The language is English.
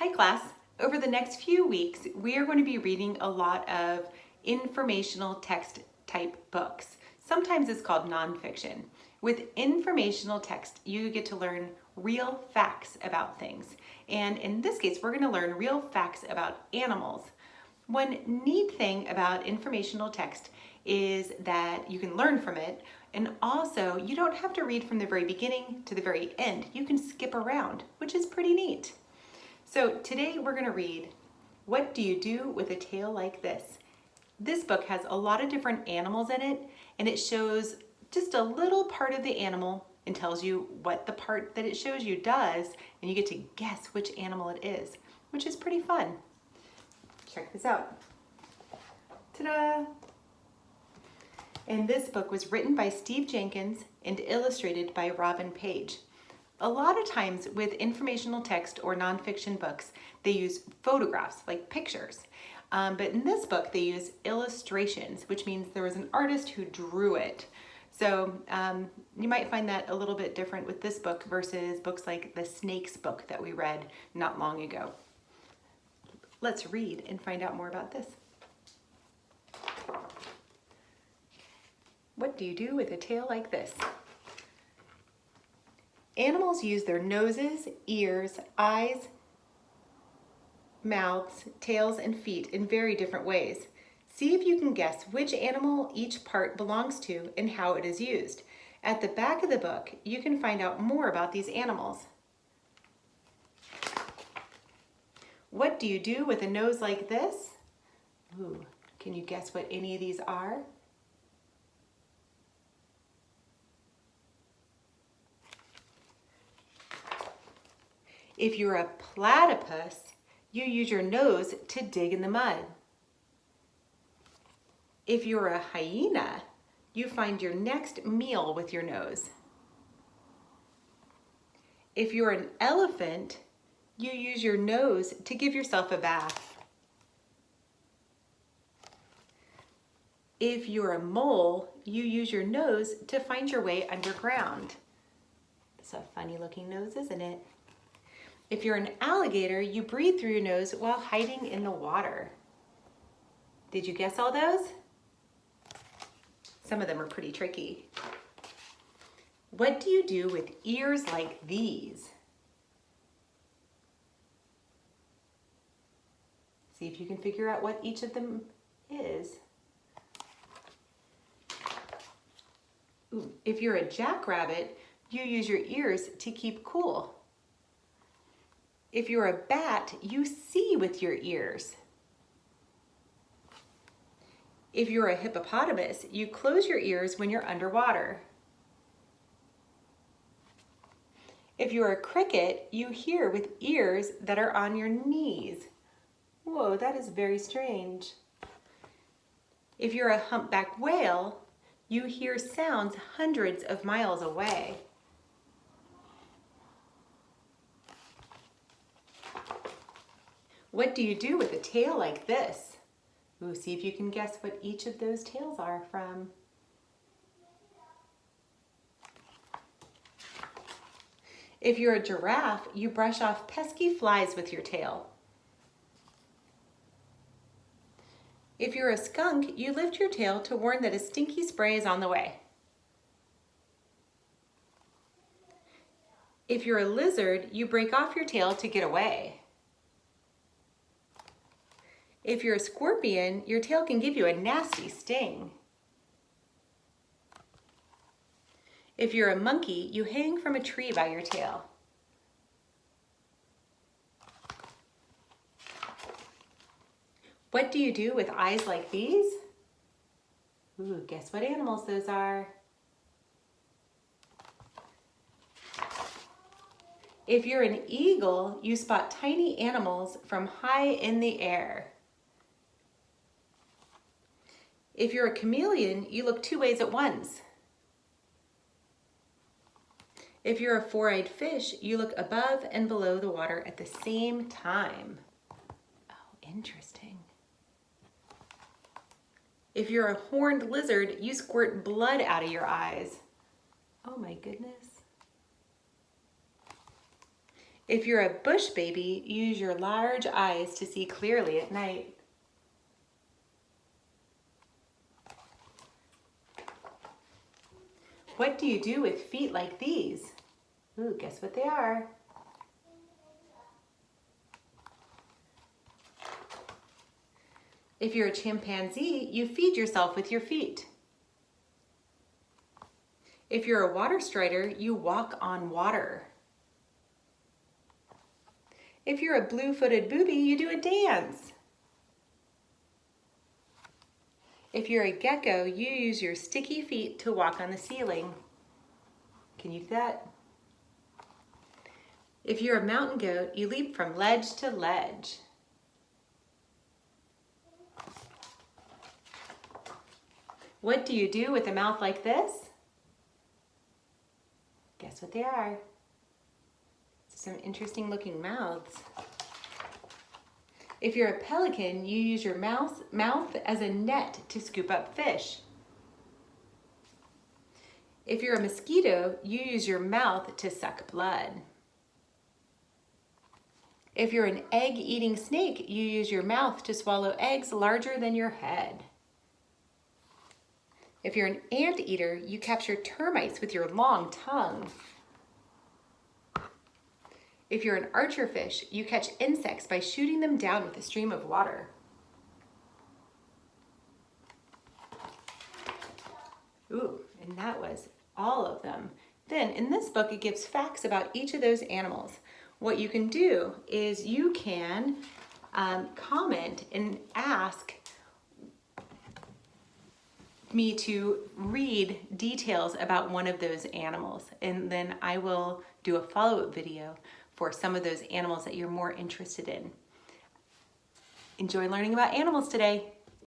Hi class. Over the next few weeks, we are going to be reading a lot of informational text type books. Sometimes it's called nonfiction. With informational text, you get to learn real facts about things. And in this case, we're going to learn real facts about animals. One neat thing about informational text is that you can learn from it, and also you don't have to read from the very beginning to the very end. You can skip around, which is pretty neat. So today we're going to read What Do You Do with a Tail Like This? This book has a lot of different animals in it, and it shows just a little part of the animal and tells you what the part that it shows you does, and you get to guess which animal it is, which is pretty fun. Check this out. Ta-da! And this book was written by Steve Jenkins and illustrated by Robin Page. A lot of times with informational text or nonfiction books, they use photographs, like pictures. But in this book, they use illustrations, which means there was an artist who drew it. So you might find that a little bit different with this book versus books like the Snakes book that we read not long ago. Let's read and find out more about this. What do you do with a tail like this? Animals use their noses, ears, eyes, mouths, tails, and feet in very different ways. See if you can guess which animal each part belongs to and how it is used. At the back of the book, you can find out more about these animals. What do you do with a nose like this? Ooh, can you guess what any of these are? If you're a platypus, you use your nose to dig in the mud. If you're a hyena, you find your next meal with your nose. If you're an elephant, you use your nose to give yourself a bath. If you're a mole, you use your nose to find your way underground. That's a funny looking nose, isn't it? If you're an alligator, you breathe through your nose while hiding in the water. Did you guess all those? Some of them are pretty tricky. What do you do with ears like these? See if you can figure out what each of them is. Ooh, if you're a jackrabbit, you use your ears to keep cool. If you're a bat, you see with your ears. If you're a hippopotamus, you close your ears when you're underwater. If you're a cricket, you hear with ears that are on your knees. Whoa, that is very strange. If you're a humpback whale, you hear sounds hundreds of miles away. What do you do with a tail like this? Ooh, see if you can guess what each of those tails are from. If you're a giraffe, you brush off pesky flies with your tail. If you're a skunk, you lift your tail to warn that a stinky spray is on the way. If you're a lizard, you break off your tail to get away. If you're a scorpion, your tail can give you a nasty sting. If you're a monkey, you hang from a tree by your tail. What do you do with eyes like these? Ooh, guess what animals those are? If you're an eagle, you spot tiny animals from high in the air. If you're a chameleon, you look two ways at once. If you're a four-eyed fish, you look above and below the water at the same time. Oh, interesting. If you're a horned lizard, you squirt blood out of your eyes. Oh my goodness. If you're a bush baby, use your large eyes to see clearly at night. What do you do with feet like these? Ooh, guess what they are? If you're a chimpanzee, you feed yourself with your feet. If you're a water strider, you walk on water. If you're a blue-footed booby, you do a dance. If you're a gecko, you use your sticky feet to walk on the ceiling. Can you do that? If you're a mountain goat, you leap from ledge to ledge. What do you do with a mouth like this? Guess what they are? Some interesting looking mouths. If you're a pelican, you use your mouth as a net to scoop up fish. If you're a mosquito, you use your mouth to suck blood. If you're an egg-eating snake, you use your mouth to swallow eggs larger than your head. If you're an anteater, you capture termites with your long tongue. If you're an archerfish, you catch insects by shooting them down with a stream of water. Ooh, and that was all of them. Then in this book, it gives facts about each of those animals. What you can do is you can comment and ask me to read details about one of those animals, and then I will do a follow-up video for some of those animals that you're more interested in. Enjoy learning about animals today.